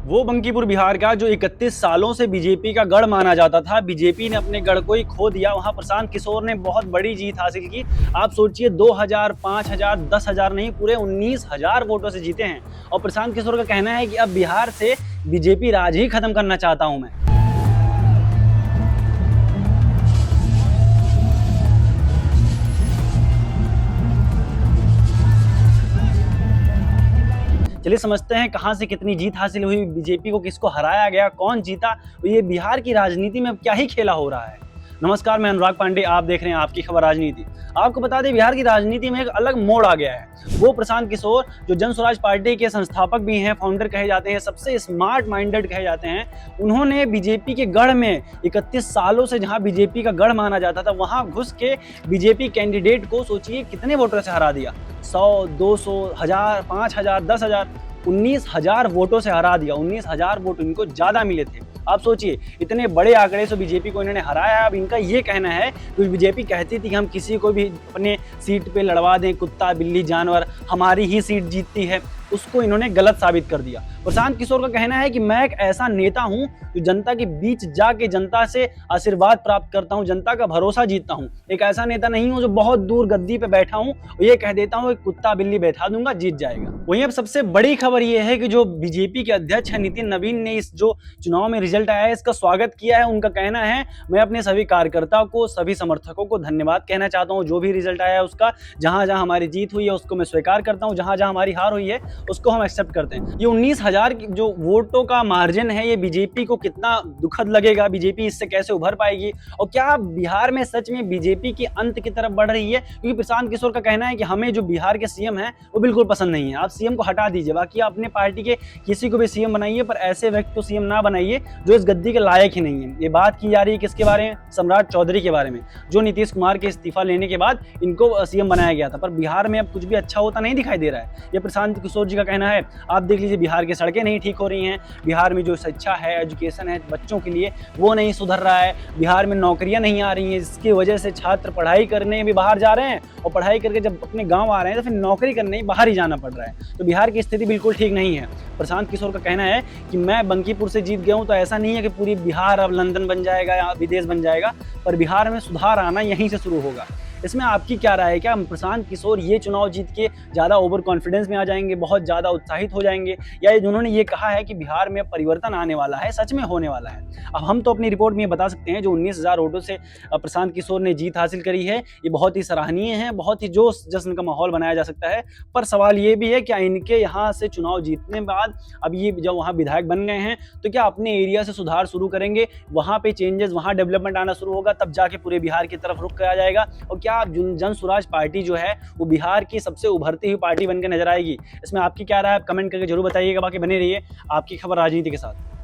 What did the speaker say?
वो बंकीपुर बिहार का जो 31 सालों से बीजेपी का गढ़ माना जाता था, बीजेपी ने अपने गढ़ को ही खो दिया। वहां प्रशांत किशोर ने बहुत बड़ी जीत हासिल की। आप सोचिए 2000, 5000, 10,000 नहीं, पूरे 19,000 वोटों से जीते हैं। और प्रशांत किशोर का कहना है कि अब बिहार से बीजेपी राज ही खत्म करना चाहता हूं मैं। चलिए समझते हैं कहां से कितनी जीत हासिल हुई, बीजेपी को किसको हराया गया, कौन जीता, ये बिहार की राजनीति में अब क्या ही खेला हो रहा है। नमस्कार, मैं अनुराग पांडे, आप देख रहे हैं आपकी खबर राजनीति। आपको बता दें, बिहार की राजनीति में एक अलग मोड़ आ गया है। वो प्रशांत किशोर जो जन स्वराज पार्टी के संस्थापक भी हैं, फाउंडर कहे जाते हैं, सबसे स्मार्ट माइंडेड कहे जाते हैं, उन्होंने बीजेपी के गढ़ में 31 सालों से जहां बीजेपी का गढ़ माना जाता था, वहां घुस के बीजेपी कैंडिडेट को सोचिए कितने वोटों से हरा दिया। 100, 200, 1000, 5000, 10,000, 19,000 वोटों से हरा दिया। 19,000 वोट इनको ज्यादा मिले थे। आप सोचिए इतने बड़े आंकड़े से बीजेपी को इन्होंने हराया है। अब इनका ये कहना है कि बीजेपी कहती थी कि हम किसी को भी अपने सीट पे लड़वा दें, कुत्ता बिल्ली जानवर, हमारी ही सीट जीतती है, उसको इन्होंने गलत साबित कर दिया। प्रशांत किशोर का कहना है कि मैं एक ऐसा नेता हूं जो जनता के बीच जाके जनता से आशीर्वाद प्राप्त करता हूं, जनता का भरोसा जीतता हूं। एक ऐसा नेता नहीं हूं जो बहुत दूर गद्दी पे बैठा हूं और ये कह देता हूं कि कुत्ता बिल्ली बैठा दूंगा, जीत जाएगा। वहीं अब सबसे बड़ी खबर यह है कि जो बीजेपी के अध्यक्ष है नितिन नवीन ने इस जो चुनाव में रिजल्ट आया है इसका स्वागत किया है। उनका कहना है, मैं अपने सभी कार्यकर्ताओं को, सभी समर्थकों को धन्यवाद कहना चाहता हूं। जो भी रिजल्ट आया है उसका, जहां जहां हमारी जीत हुई है उसको मैं स्वीकार करता हूं, जहां जहां हमारी हार हुई है उसको हम एक्सेप्ट करते हैं। ये 19,000 जो वोटों का मार्जिन है, ये बीजेपी को कितना दुखद लगेगा, बीजेपी इससे कैसे उभर पाएगी, और क्या बिहार में सच में बीजेपी की अंत की तरफ बढ़ रही है? क्योंकि प्रशांत किशोर का कहना है कि हमें जो बिहार के सीएम हैं वो बिल्कुल पसंद नहीं है। आप सीएम को हटा दीजिए, बाकी आप अपने पार्टी के किसी को भी सीएम बनाइए, पर ऐसे व्यक्ति को सीएम ना बनाइए जो इस गद्दी के लायक ही नहीं है। ये बात की जा रही है किसके बारे में? सम्राट चौधरी के बारे में, जो नीतीश कुमार के इस्तीफा लेने के बाद इनको सीएम बनाया गया था। पर बिहार में अब कुछ भी अच्छा होता नहीं दिखाई दे रहा है। ये प्रशांत किशोर जी का कहना है। आप देख लीजिए, बिहार की सड़कें नहीं ठीक हो रही हैं, बिहार में जो शिक्षा है, एजुकेशन है बच्चों के लिए, वो नहीं सुधर रहा है, बिहार में नौकरियां नहीं आ रही हैं, जिसकी वजह से छात्र पढ़ाई करने भी बाहर जा रहे हैं, और पढ़ाई करके जब अपने गांव आ रहे हैं तो फिर नौकरी करने ही बाहर ही जाना पड़ रहा है। तो बिहार की स्थिति बिल्कुल ठीक नहीं है। प्रशांत किशोर का कहना है कि मैं बंकीपुर से जीत गया हूं, तो ऐसा नहीं है कि पूरी बिहार अब लंदन बन जाएगा या विदेश बन जाएगा, पर बिहार में सुधार आना यहीं से शुरू होगा। इसमें आपकी क्या राय है? क्या प्रशांत किशोर ये चुनाव जीत के ज़्यादा ओवर कॉन्फिडेंस में आ जाएंगे, बहुत ज़्यादा उत्साहित हो जाएंगे, या उन्होंने ये कहा है कि बिहार में परिवर्तन आने वाला है, सच में होने वाला है? अब हम तो अपनी रिपोर्ट में ये बता सकते हैं, जो 19,000 वोटों से प्रशांत किशोर ने जीत हासिल करी है, ये बहुत ही सराहनीय है, बहुत ही जोश जश्न का माहौल बनाया जा सकता है। पर सवाल ये भी है, क्या इनके यहाँ से चुनाव जीतने के बाद अब ये जब वहाँ विधायक बन गए हैं तो क्या अपने एरिया से सुधार शुरू करेंगे, वहाँ पे चेंजेस, वहाँ डेवलपमेंट आना शुरू होगा, तब जाके पूरे बिहार की तरफ रुख किया जाएगा? और क्या जन स्वराज पार्टी जो है वो बिहार की सबसे उभरती हुई पार्टी बनकर नजर आएगी? इसमें आपकी क्या राय है? आप कमेंट करके जरूर बताइएगा। बाकी बने रहिए आपकी खबर राजनीति के साथ।